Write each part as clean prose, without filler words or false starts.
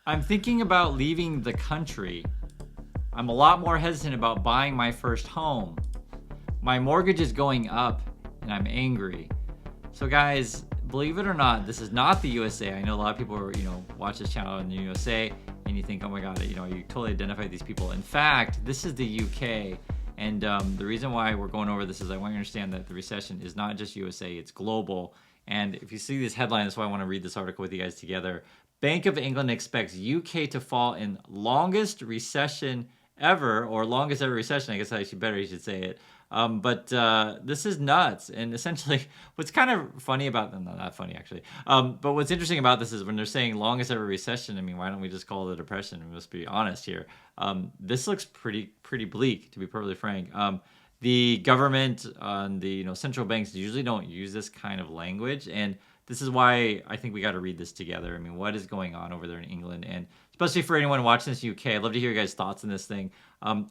I'm thinking about leaving the country. I'm a lot more hesitant about buying my first home. My mortgage is going up and I'm angry. So guys, believe it or not, this is not the USA. I know a lot of people are, watch this channel in the USA and you think, oh my God, you totally identify these people. In fact, this is the UK. And the reason why we're going over this is I want you to understand that the recession is not just USA, it's global. And if you see this headline, that's why I want to read this article with you guys together. Bank of England expects UK to fall in longest recession ever, or longest ever recession. I guess I should say it. But this is nuts. And essentially, what's kind of funny about them, not funny actually, but what's interesting about this is when they're saying longest ever recession, I mean, why don't we just call it a depression? Let's be honest here. This looks pretty bleak, to be perfectly frank. The government and the central banks usually don't use this kind of language, and this is why I think we got to read this together. I mean, what is going on over there in England? And especially for anyone watching this in the UK, I'd love to hear your guys' thoughts on this thing.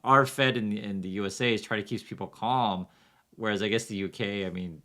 Our Fed in the USA is trying to keep people calm, whereas I guess the UK, I mean,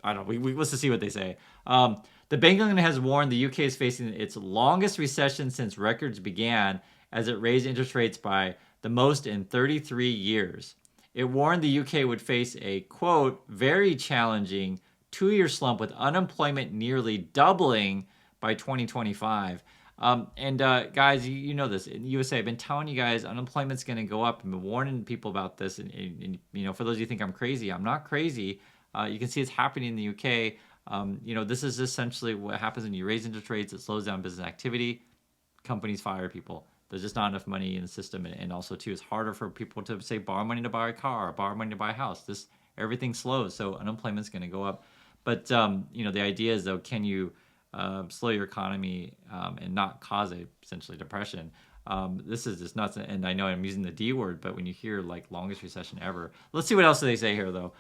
I don't know. Let's just see what they say. The Bank of England has warned the UK is facing its longest recession since records began, as it raised interest rates by the most in 33 years. It warned the UK would face a, quote, very challenging 2-year slump with unemployment nearly doubling by 2025. Guys, you know this. In the USA, I've been telling you guys unemployment's going to go up. I've been warning people about this. And for those of you who think I'm crazy, I'm not crazy. You can see it's happening in the UK. This is essentially what happens when you raise interest rates. It slows down business activity. Companies fire people. There's just not enough money in the system. And also, too, it's harder for people to, say, borrow money to buy a car or borrow money to buy a house. Everything slows, so unemployment's going to go up. But, the idea is, though, can you slow your economy and not cause essentially depression? This is just nuts. And I know I'm using the D word, but when you hear, longest recession ever. Let's see what else they say here, though.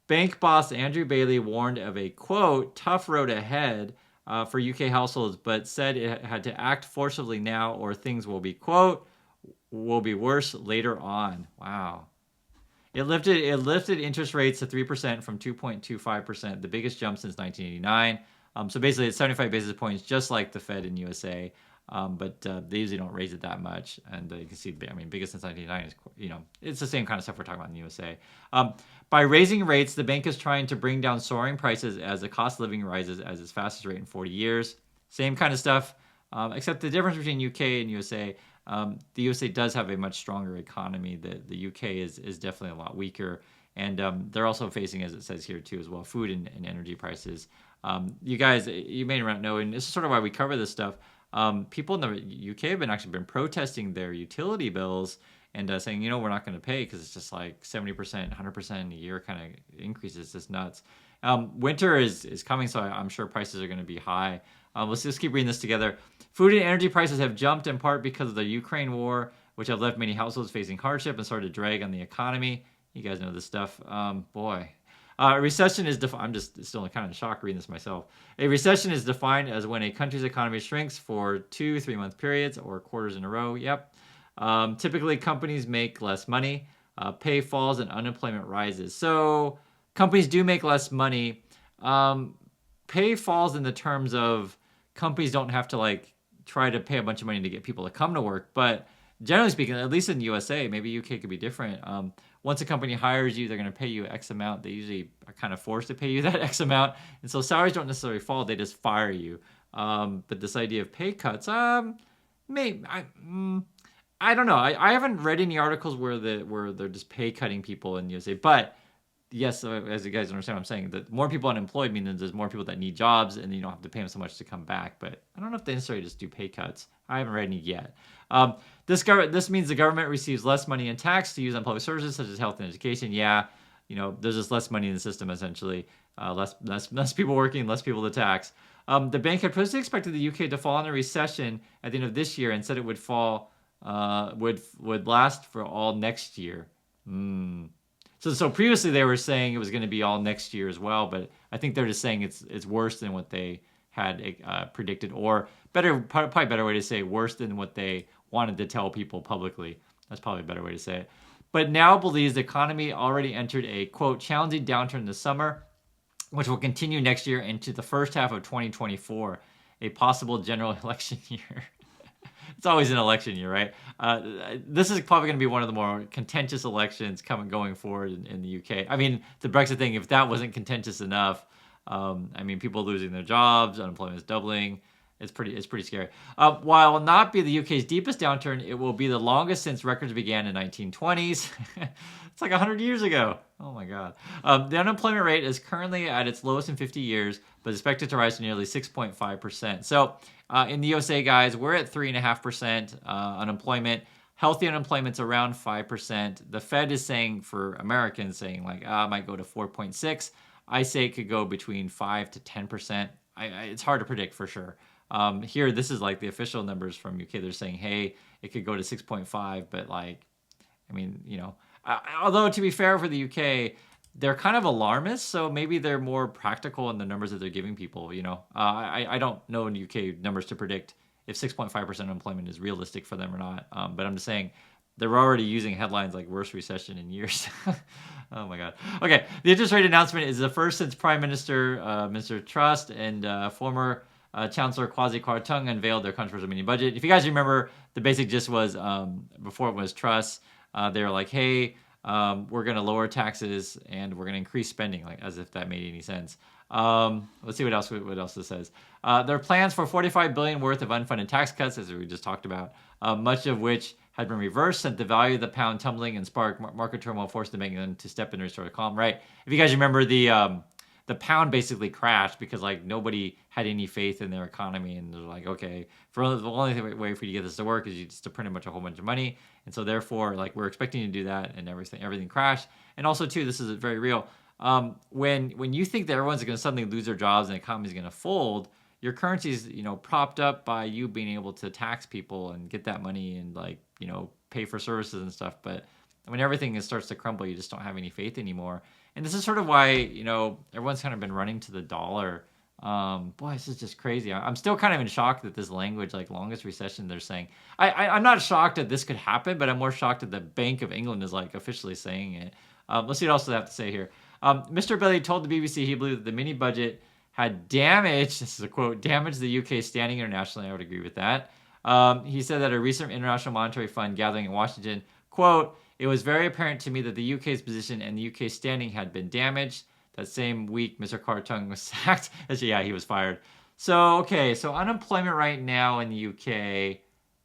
Bank boss Andrew Bailey warned of a, quote, tough road ahead for UK households, but said it had to act forcibly now or things will be, quote, will be worse later on. Wow. It lifted interest rates to 3% from 2.25%, the biggest jump since 1989. So basically, it's 75 basis points, just like the Fed in USA. But they usually don't raise it that much. And you can see, biggest since 1989 is, it's the same kind of stuff we're talking about in the USA. By raising rates, the bank is trying to bring down soaring prices as the cost of living rises at its fastest rate in 40 years. Same kind of stuff, except the difference between UK and USA. The USA does have a much stronger economy. The UK is definitely a lot weaker. And they're also facing, as it says here too, as well, food and energy prices. You guys, you may not know, and this is sort of why we cover this stuff. People in the UK have actually been protesting their utility bills and saying, we're not going to pay because it's just like 70%, 100% in a year kind of increases. It's just nuts. Winter is coming, so I'm sure prices are going to be high. Let's just keep reading this together. Food and energy prices have jumped in part because of the Ukraine war, which have left many households facing hardship and started to drag on the economy. You guys know this stuff. Boy. Recession is I'm just still kind of in shock reading this myself. A recession is defined as when a country's economy shrinks for 2-3 month periods or quarters in a row. Yep. Typically, companies make less money, pay falls, and unemployment rises. So companies do make less money. Pay falls in the terms of companies don't have to try to pay a bunch of money to get people to come to work. But generally speaking, at least in the USA, maybe UK could be different. Once a company hires you, they're going to pay you X amount. They usually are kind of forced to pay you that X amount. And so salaries don't necessarily fall. They just fire you. But this idea of pay cuts, I don't know. I haven't read any articles where they're just pay cutting people in the USA. But yes, as you guys understand what I'm saying, that more people unemployed means there's more people that need jobs and you don't have to pay them so much to come back. But I don't know if they necessarily just do pay cuts. I haven't read any yet. This means the government receives less money in tax to use on public services such as health and education. Yeah, there's just less money in the system essentially. Less people working, less people to tax. The bank had previously expected the UK to fall in a recession at the end of this year and said it would fall would last for all next year. So previously they were saying it was going to be all next year as well, but I think they're just saying it's worse than what they had predicted, or probably a better way to say worse than what they wanted to tell people publicly. That's probably a better way to say it. But now believes the economy already entered a, quote, challenging downturn this summer, which will continue next year into the first half of 2024, a possible general election year. It's always an election year, right? This is probably going to be one of the more contentious elections going forward in the UK. I mean, the Brexit thing, if that wasn't contentious enough, I mean, people losing their jobs, unemployment is doubling. It's pretty scary. While not be the UK's deepest downturn, it will be the longest since records began in 1920s. It's like 100 years ago. Oh my God. The unemployment rate is currently at its lowest in 50 years, but is expected to rise to nearly 6.5%. So in the USA, guys, we're at 3.5% unemployment. Healthy unemployment's around 5%. The Fed is saying, for Americans, saying like, it might go to 4.6. I say it could go between 5 to 10%. It's hard to predict for sure. Here, this is like the official numbers from UK. They're saying, hey, it could go to 6.5, but like, I mean, although to be fair for the UK, they're kind of alarmist, so maybe they're more practical in the numbers that they're giving people. I don't know in UK numbers to predict if 6.5% unemployment is realistic for them or not. But I'm just saying they're already using headlines like worst recession in years. Oh my God. Okay, the interest rate announcement is the first since Prime Minister Mr. Truss and former Chancellor Kwasi Kwarteng unveiled their controversial mini budget. If you guys remember, the basic gist was before it was Truss, they were like, hey, we're going to lower taxes and we're going to increase spending, like as if that made any sense. Let's see what else this says. There are plans for $45 billion worth of unfunded tax cuts, as we just talked about, much of which had been reversed, sent the value of the pound tumbling and sparked market turmoil, forced the bank to step in and restore the calm. Right? If you guys remember, the pound basically crashed because like nobody had any faith in their economy, and they're like, okay, the only way for you to get this to work is you just to print a whole bunch of money, and so therefore like we're expecting you to do that, and everything crashed. And also too, this is very real. When you think that everyone's going to suddenly lose their jobs and the economy is going to fold, your currency is propped up by you being able to tax people and get that money and like pay for services and stuff. But when everything starts to crumble, you just don't have any faith anymore. And this is sort of why everyone's kind of been running to the dollar. Boy, this is just crazy. I'm still kind of in shock that this language, like longest recession, they're saying. I'm not shocked that this could happen, but I'm more shocked that the Bank of England is like officially saying it. Let's see what else they have to say here. Mr. Burry told the BBC he believed that the mini budget had damaged, this is a quote, damaged the UK's standing internationally. I would agree with that. He said that a recent International Monetary Fund gathering in Washington, quote, it was very apparent to me that the UK's position and the UK's standing had been damaged. That same week, Mr. Kwarteng was sacked. Actually, yeah, he was fired. So unemployment right now in the UK,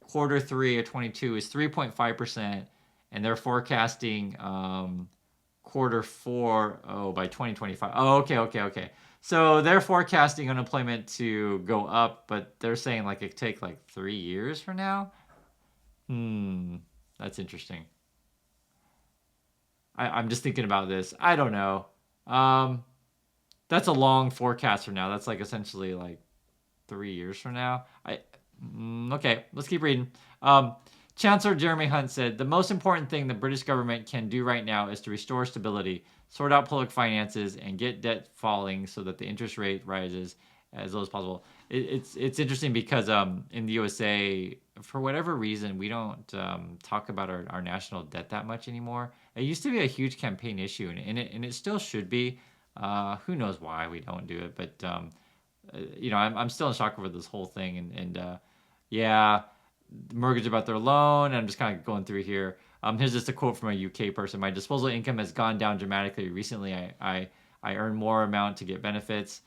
quarter 3 of 22 is 3.5%, and they're forecasting quarter 4 by 2025. Oh, okay. So they're forecasting unemployment to go up, but they're saying like it could take like 3 years from now. That's interesting. I'm just thinking about this. I don't know. That's a long forecast from now. That's like essentially like 3 years from now. Okay, let's keep reading. Chancellor Jeremy Hunt said, the most important thing the British government can do right now is to restore stability, sort out public finances, and get debt falling so that the interest rate rises as low as possible. It's interesting because in the USA, for whatever reason, we don't talk about our national debt that much anymore. It used to be a huge campaign issue, and it still should be. Who knows why we don't do it, but I'm still in shock over this whole thing, and yeah, mortgage about their loan. I'm just kind of going through here. Here's just a quote from a UK person. My disposable income has gone down dramatically recently. I earn more amount to get benefits.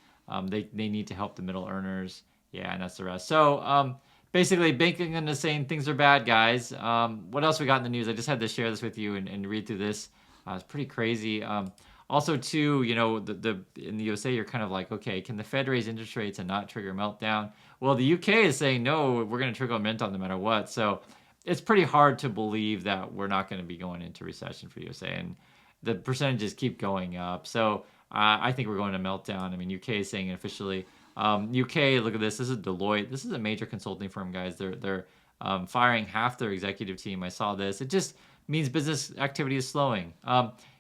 They need to help the middle earners. Yeah, and that's the rest. So basically, Bank of England is saying things are bad, guys. What else we got in the news? I just had to share this with you and read through this. It's pretty crazy. Also, too, in the USA, you're kind of like, okay, can the Fed raise interest rates and not trigger a meltdown? Well, the UK is saying, no, we're going to trigger a meltdown no matter what. So it's pretty hard to believe that we're not going to be going into recession for USA. And the percentages keep going up. So I think we're going to meltdown. I mean, UK is saying it officially. UK, look at this. This is Deloitte. This is a major consulting firm, guys. They're firing half their executive team. I saw this. It just means business activity is slowing.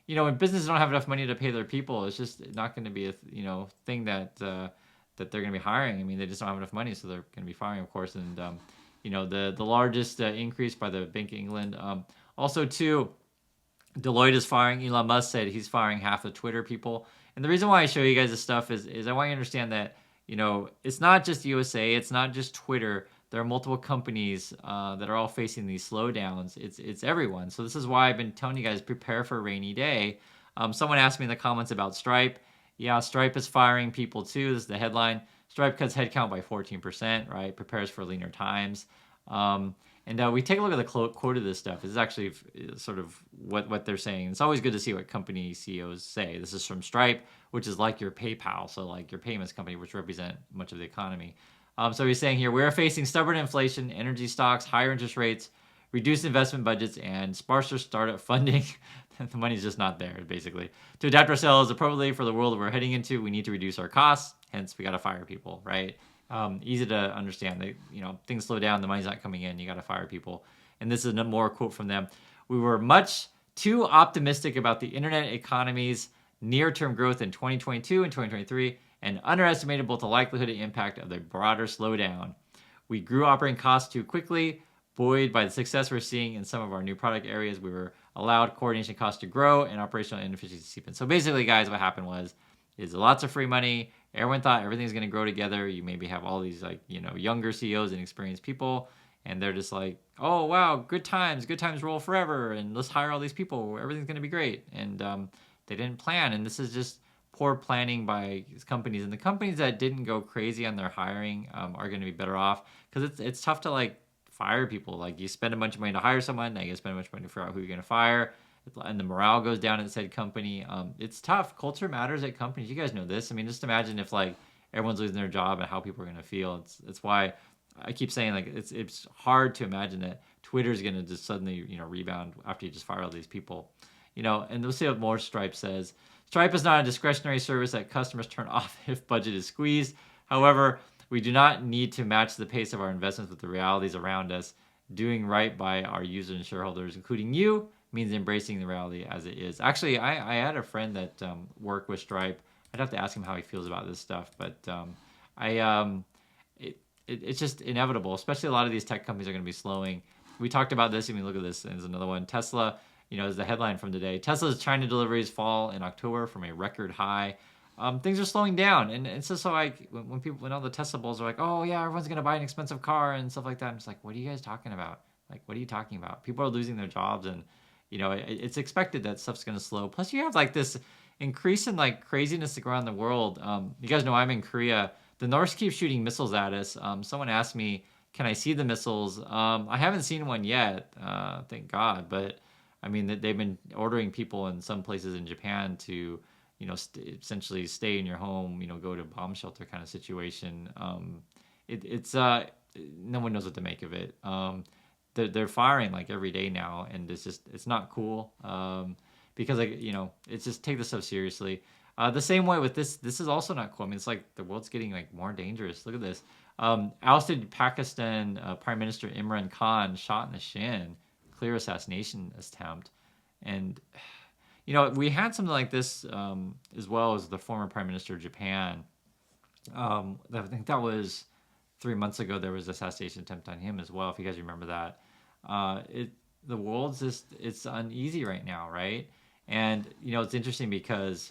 When businesses don't have enough money to pay their people, it's just not going to be a thing that they're going to be hiring. I mean, they just don't have enough money, so they're going to be firing, of course. And the largest increase by the Bank of England. Also, too, Deloitte is firing. Elon Musk said he's firing half the Twitter people. And the reason why I show you guys this stuff is I want you to understand that it's not just USA, it's not just Twitter. there are multiple companies that are all facing these slowdowns. It's everyone. So this is why I've been telling you guys, prepare for a rainy day. Someone asked me in the comments about Stripe. Yeah, Stripe is firing people too. This is the headline. Stripe cuts headcount by 14%, right? Prepares for leaner times. And we take a look at the quote of this stuff. This is actually sort of what they're saying. It's always good to see what company CEOs say. This is from Stripe, which is like your PayPal, so like your payments company, which represent much of the economy. So he's saying here, we are facing stubborn inflation, energy stocks, higher interest rates, reduced investment budgets, and sparser startup funding. The money's just not there, basically. To adapt ourselves appropriately for the world we're heading into, we need to reduce our costs. Hence, we got to fire people, right? Easy to understand. Things slow down, the money's not coming in, you got to fire people. And this is a more quote from them. We were much too optimistic about the internet economy's near-term growth in 2022 and 2023 and underestimated both the likelihood and impact of the broader slowdown. We grew operating costs too quickly, buoyed by the success we're seeing in some of our new product areas. We were allowed coordination costs to grow and operational inefficiencies to seep in. So basically, guys, what happened is lots of free money. Everyone thought everything's going to grow together. You maybe have all these younger CEOs and experienced people, and they're just like, oh wow, good times roll forever, and let's hire all these people. Everything's going to be great, and they didn't plan. And this is just poor planning by companies. And the companies that didn't go crazy on their hiring are going to be better off, because it's tough to fire people. Like, you spend a bunch of money to hire someone, now you spend a bunch of money to figure out who you're going to fire, and the morale goes down at said company. It's tough. Culture matters at companies. You guys know this. I mean, just imagine if everyone's losing their job and how people are going to feel. It's why I keep saying it's hard to imagine that Twitter's going to just suddenly rebound after you just fire all these people. And we'll see what more Stripe says. Stripe is not a discretionary service that customers turn off if budget is squeezed. However, we do not need to match the pace of our investments with the realities around us. Doing right by our users and shareholders, including you, means embracing the reality as it is. Actually, I had a friend that worked with Stripe. I'd have to ask him how he feels about this stuff, but it's just inevitable. Especially a lot of these tech companies are going to be slowing. We talked about this. I mean, look at this. There's another one. Tesla, is the headline from today. Tesla's China deliveries fall in October from a record high. Things are slowing down, and it's just so when all the Tesla bulls are like, oh yeah, everyone's going to buy an expensive car and stuff like that. I'm just like, what are you guys talking about? What are you talking about? People are losing their jobs, and it's expected that stuff's going to slow. Plus, you have this increase in craziness around the world. You guys know I'm in Korea. The North keeps shooting missiles at us. Someone asked me, can I see the missiles? I haven't seen one yet, thank God. But I mean, they've been ordering people in some places in Japan to, essentially stay in your home, go to a bomb shelter kind of situation. It's no one knows what to make of it. They're firing every day now, and it's not cool. Because it's just, take this stuff seriously. The same way with this is also not cool. I mean, it's the world's getting more dangerous. Look at this. Ousted Pakistan Prime Minister Imran Khan shot in the shin, clear assassination attempt. And we had something like this as well as the former Prime Minister of Japan. I think that was 3 months ago. There was an assassination attempt on him as well, if you guys remember that. The world's it's uneasy right now, right? And it's interesting because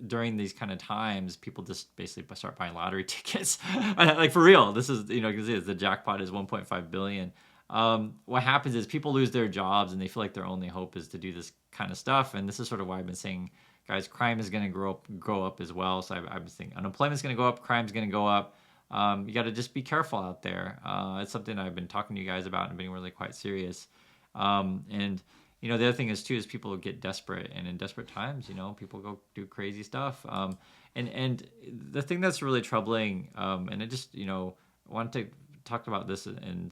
during these kind of times, people just basically start buying lottery tickets. For real. This is, you can see the jackpot is 1.5 billion. What happens is people lose their jobs, and they feel like their only hope is to do this kind of stuff. And this is sort of why I've been saying, guys, crime is going to grow up as well. So I've been saying unemployment's going to go up, crime's going to go up. You got to just be careful out there. It's something I've been talking to you guys about and being really quite serious. And the other thing is people get desperate, and in desperate times, people go do crazy stuff. And the thing that's really troubling, and I just, want to talk about this in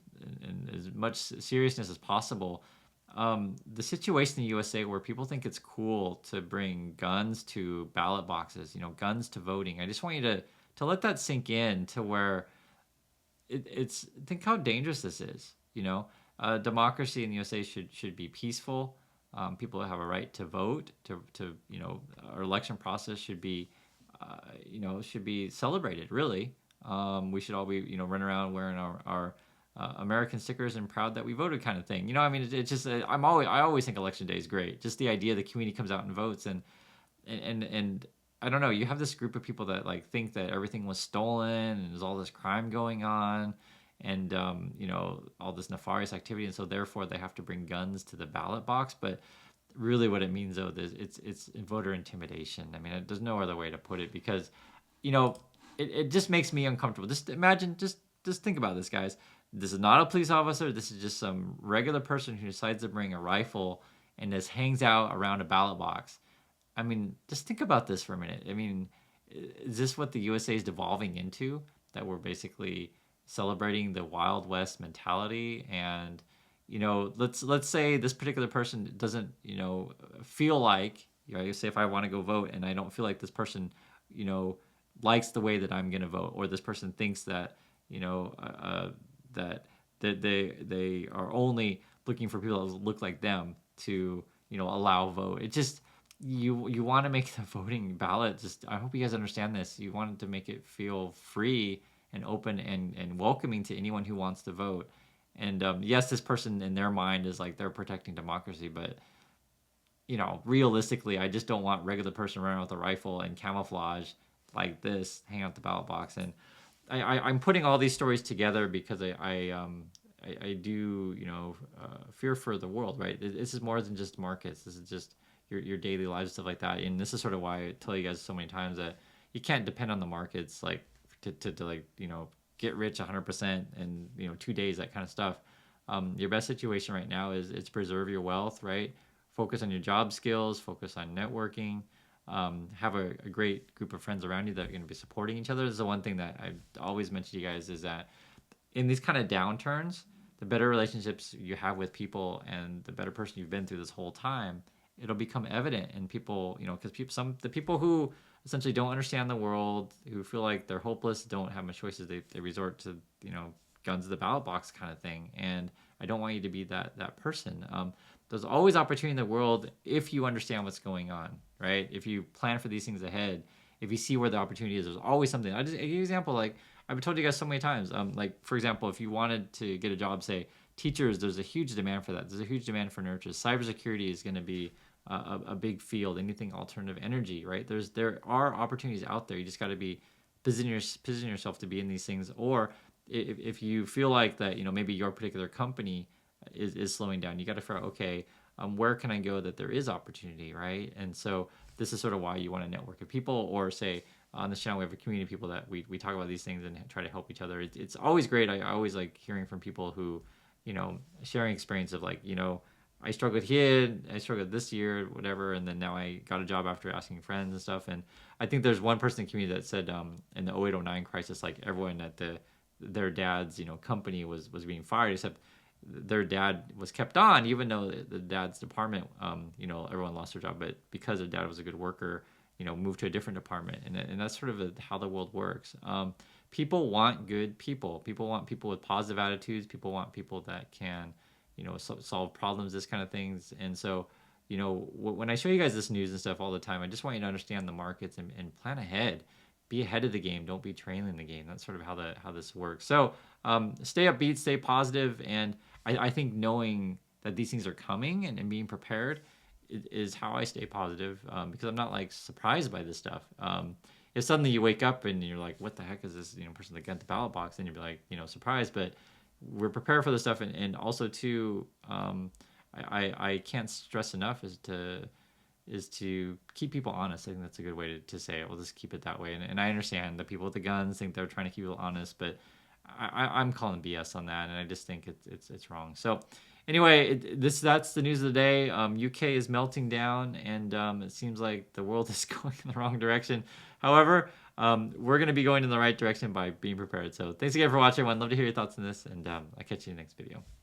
as much seriousness as possible. The situation in the USA where people think it's cool to bring guns to ballot boxes, guns to voting. I just want you to let that sink in, to where it's think how dangerous this is. Democracy in the USA should be peaceful. People have a right to vote. Our election process should be celebrated. Really, we should all be run around wearing our American stickers and proud that we voted, kind of thing. I mean, it's just I always think election day is great. Just the idea the community comes out and votes, and I don't know. You have this group of people that think that everything was stolen and there's all this crime going on. and all this nefarious activity, and so therefore they have to bring guns to the ballot box. But really, what it means though is it's voter intimidation. I mean, there's no other way to put it, because you know it just makes me uncomfortable. Just imagine, just think about this, guys. This is not a police officer. This is just some regular person who decides to bring a rifle and just hangs out around a ballot box. I mean, just think about this for a minute. I mean, is this what the USA is devolving into? That we're basically celebrating the Wild West mentality, and let's say this particular person doesn't feel like, say if I want to go vote and I don't feel like this person you know likes the way that I'm going to vote, or this person thinks that that they are only looking for people that look like them to allow a vote. It just, you want to make the voting ballot, just, I hope you guys understand this, you want to make it feel free and open and welcoming to anyone who wants to vote. And yes, this person in their mind is like they're protecting democracy, but realistically, I just don't want regular person running with a rifle and camouflage like this, hang out the ballot box. And I'm putting all these stories together because I do fear for the world, right? This is more than just markets. This is just your daily lives, stuff like that. And this is sort of why I tell you guys so many times that you can't depend on the markets, like to like get rich 100% in 2 days, that kind of stuff. Your best situation right now is preserve your wealth, right? Focus on your job skills, focus on networking, have a great group of friends around you that are going to be supporting each other. This is the one thing that I always mention to you guys, is that in these kind of downturns, the better relationships you have with people and the better person you've been through this whole time, it'll become evident. And people, because the people who essentially don't understand the world, who feel like they're hopeless, don't have much choices, they resort to guns to the ballot box kind of thing. And I don't want you to be that person. There's always opportunity in the world if you understand what's going on, right? If you plan for these things ahead, if you see where the opportunity is, there's always something. I just give you an example, like I've told you guys so many times. Like for example, if you wanted to get a job, say teachers, there's a huge demand for that. There's a huge demand for nurses. Cybersecurity is going to be a big field. Anything alternative energy, right? There are opportunities out there. You just got to be position yourself to be in these things. Or if you feel like that, maybe your particular company is slowing down, you got to figure out, okay, where can I go that there is opportunity, right? And so this is sort of why you want to network with people, or say on this channel we have a community of people that we talk about these things and try to help each other. It's always great. I always like hearing from people who sharing experience of like, I struggled here, I struggled this year, whatever, and then now I got a job after asking friends and stuff. And I think there's one person in the community that said in the 0809 crisis, like everyone at their dad's company was being fired, except their dad was kept on, even though the dad's department, everyone lost their job, but because their dad was a good worker, moved to a different department. And that's sort of how the world works. People want good people. People want people with positive attitudes. People want people that can, solve problems, this kind of things. And so, when I show you guys this news and stuff all the time, I just want you to understand the markets and plan ahead. Be ahead of the game. Don't be trailing the game. That's sort of how this works. So stay upbeat, stay positive, and I think knowing that these things are coming and being prepared is how I stay positive, because I'm not like surprised by this stuff. If suddenly you wake up and you're like, what the heck is this person that got the ballot box, then you'd be like, surprised. But we're prepared for this stuff, and also too, I can't stress enough is to keep people honest. I think that's a good way to say it. We'll just keep it that way. And I understand the people with the guns think they're trying to keep people honest, but I'm calling BS on that, and I just think it's wrong. So anyway, that's the news of the day. UK is melting down, and it seems like the world is going in the wrong direction. However, we're going to be going in the right direction by being prepared. So thanks again for watching, everyone. Love to hear your thoughts on this, and I'll catch you in the next video.